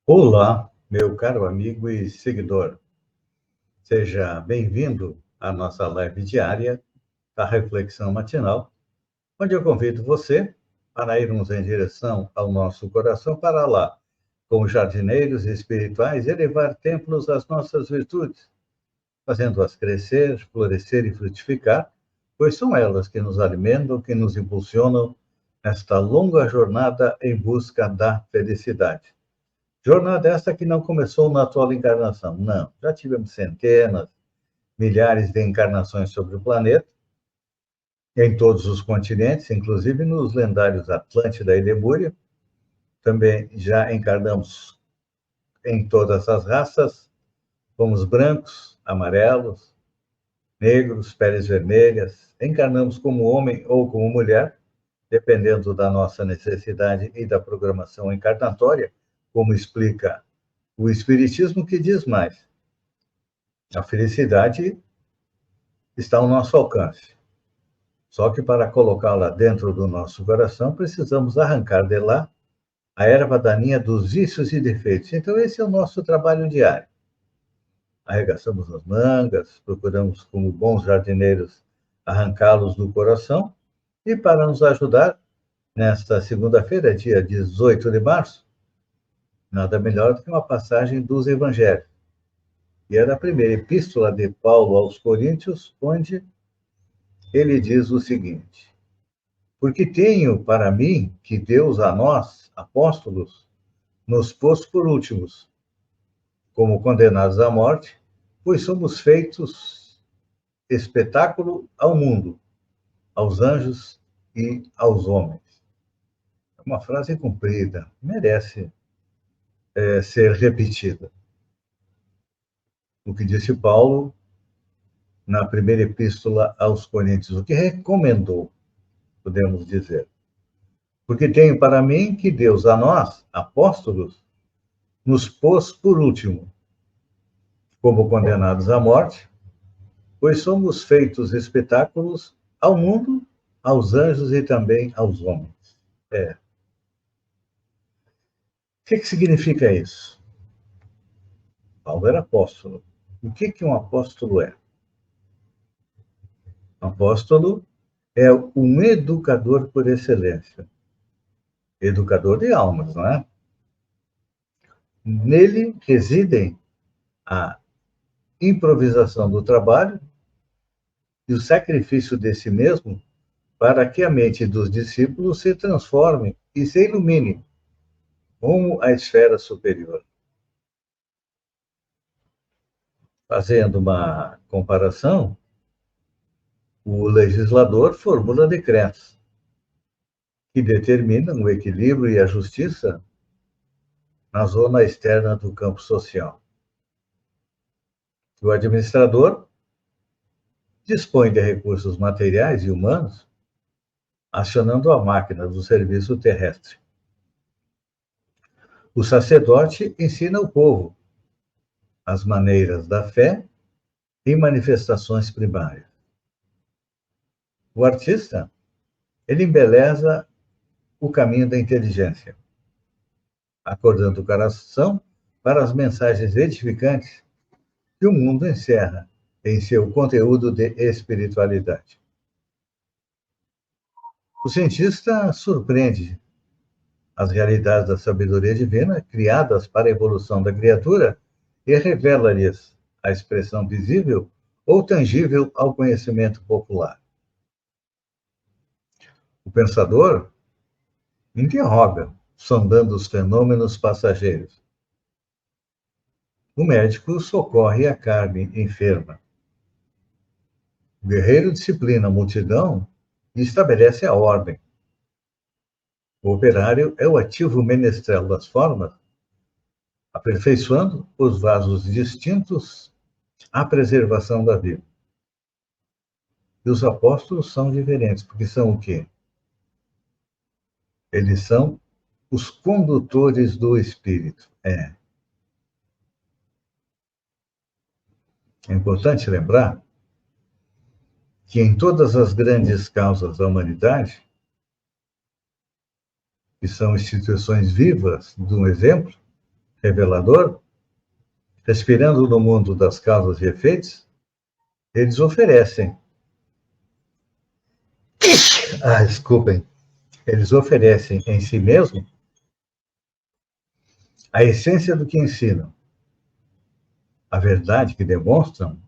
Olá, meu caro amigo e seguidor. Seja bem-vindo à nossa live diária da Reflexão Matinal, onde eu convido você para irmos em direção ao nosso coração para lá, como jardineiros espirituais, elevar templos às nossas virtudes, fazendo-as crescer, florescer e frutificar, pois são elas que nos alimentam, que nos impulsionam nesta longa jornada em busca da felicidade. Jornada esta que não começou na atual encarnação, não. Já tivemos centenas, milhares de encarnações sobre o planeta, em todos os continentes, inclusive nos lendários Atlântida e Lemúria. Também já encarnamos em todas as raças, fomos brancos, amarelos, negros, peles vermelhas. Encarnamos como homem ou como mulher, dependendo da nossa necessidade e da programação encarnatória, como explica o Espiritismo, que diz mais. A felicidade está ao nosso alcance. Só que para colocá-la dentro do nosso coração, precisamos arrancar de lá a erva daninha dos vícios e defeitos. Então, esse é o nosso trabalho diário. Arregaçamos as mangas, procuramos, como bons jardineiros, arrancá-los do coração. E para nos ajudar, nesta segunda-feira, dia 18 de março, nada melhor do que uma passagem dos Evangelhos. E é da primeira epístola de Paulo aos Coríntios, onde ele diz o seguinte: porque tenho para mim que Deus a nós, apóstolos, nos pôs por últimos, como condenados à morte, pois somos feitos espetáculo ao mundo, aos anjos e aos homens. É uma frase comprida, merece ser repetida. O que disse Paulo na primeira epístola aos Coríntios, o que recomendou, podemos dizer. Porque tenho para mim que Deus a nós, apóstolos, nos pôs por último, como condenados à morte, pois somos feitos espetáculos ao mundo, aos anjos e também aos homens. O que significa isso? Paulo era apóstolo. O que um apóstolo é? Um apóstolo é um educador por excelência. Educador de almas, não é? Nele residem a improvisação do trabalho e o sacrifício de si mesmo para que a mente dos discípulos se transforme e se ilumine rumo à esfera superior. Fazendo uma comparação, o legislador formula decretos que determinam o equilíbrio e a justiça na zona externa do campo social. O administrador dispõe de recursos materiais e humanos, acionando a máquina do serviço terrestre. O sacerdote ensina o povo as maneiras da fé em manifestações primárias. O artista, ele embeleza o caminho da inteligência, acordando o coração para as mensagens edificantes que o mundo encerra em seu conteúdo de espiritualidade. O cientista surpreende as realidades da sabedoria divina criadas para a evolução da criatura e revela-lhes a expressão visível ou tangível ao conhecimento popular. O pensador interroga, sondando os fenômenos passageiros. O médico socorre a carne enferma. O guerreiro disciplina a multidão e estabelece a ordem. O operário é o ativo menestrel das formas, aperfeiçoando os vasos distintos à preservação da vida. E os apóstolos são diferentes, porque são o quê? Eles são os condutores do Espírito. É importante lembrar que em todas as grandes causas da humanidade, que são instituições vivas de um exemplo, revelador, respirando no mundo das causas e efeitos, eles oferecem. Desculpem. Eles oferecem em si mesmo a essência do que ensinam, a verdade que demonstram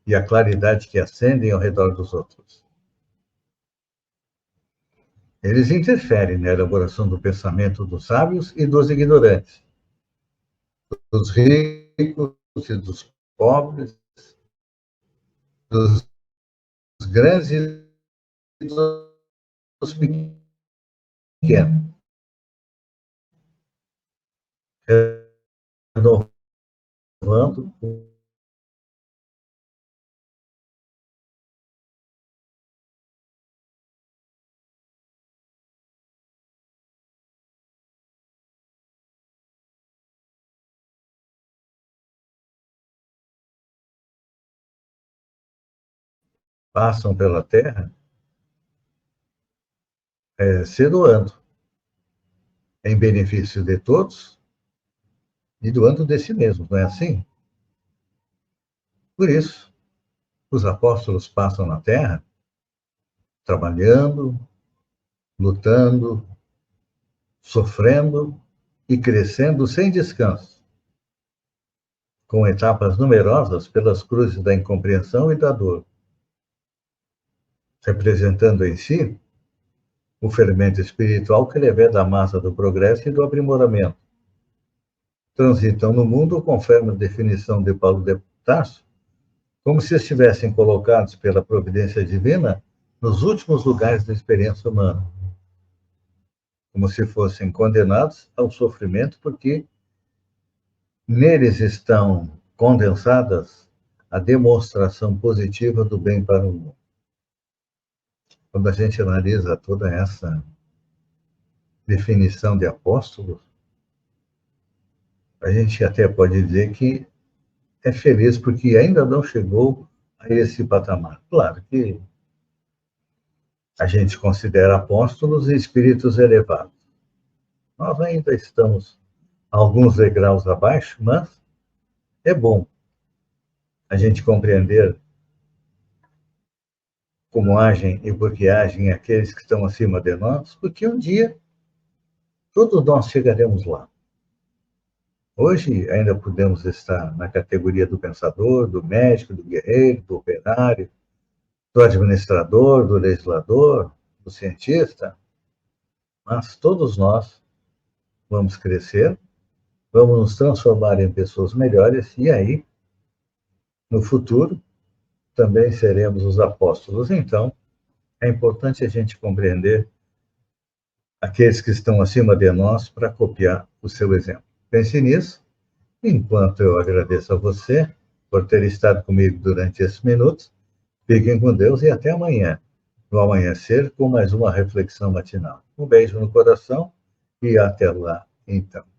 e a claridade que acendem ao redor dos outros. Eles interferem na elaboração do pensamento dos sábios e dos ignorantes, dos ricos e dos pobres, dos grandes e dos pequenos, renovando passam pela Terra se doando em benefício de todos e doando de si mesmos, não é assim? Por isso, os apóstolos passam na Terra trabalhando, lutando, sofrendo e crescendo sem descanso, com etapas numerosas pelas cruzes da incompreensão e da dor, representando em si o fermento espiritual que leveda a massa do progresso e do aprimoramento. Transitam no mundo, conforme a definição de Paulo de Tarso, como se estivessem colocados pela providência divina nos últimos lugares da experiência humana, como se fossem condenados ao sofrimento, porque neles estão condensadas a demonstração positiva do bem para o mundo. Quando a gente analisa toda essa definição de apóstolos, a gente até pode dizer que é feliz porque ainda não chegou a esse patamar. Claro que a gente considera apóstolos e espíritos elevados. Nós ainda estamos alguns degraus abaixo, mas é bom a gente compreender como agem e por que agem aqueles que estão acima de nós, porque um dia todos nós chegaremos lá. Hoje ainda podemos estar na categoria do pensador, do médico, do guerreiro, do operário, do administrador, do legislador, do cientista, mas todos nós vamos crescer, vamos nos transformar em pessoas melhores e aí, no futuro, também seremos os apóstolos. Então, é importante a gente compreender aqueles que estão acima de nós para copiar o seu exemplo. Pense nisso, enquanto eu agradeço a você por ter estado comigo durante esses minutos. Fiquem com Deus e até amanhã, no amanhecer, com mais uma reflexão matinal. Um beijo no coração e até lá, então.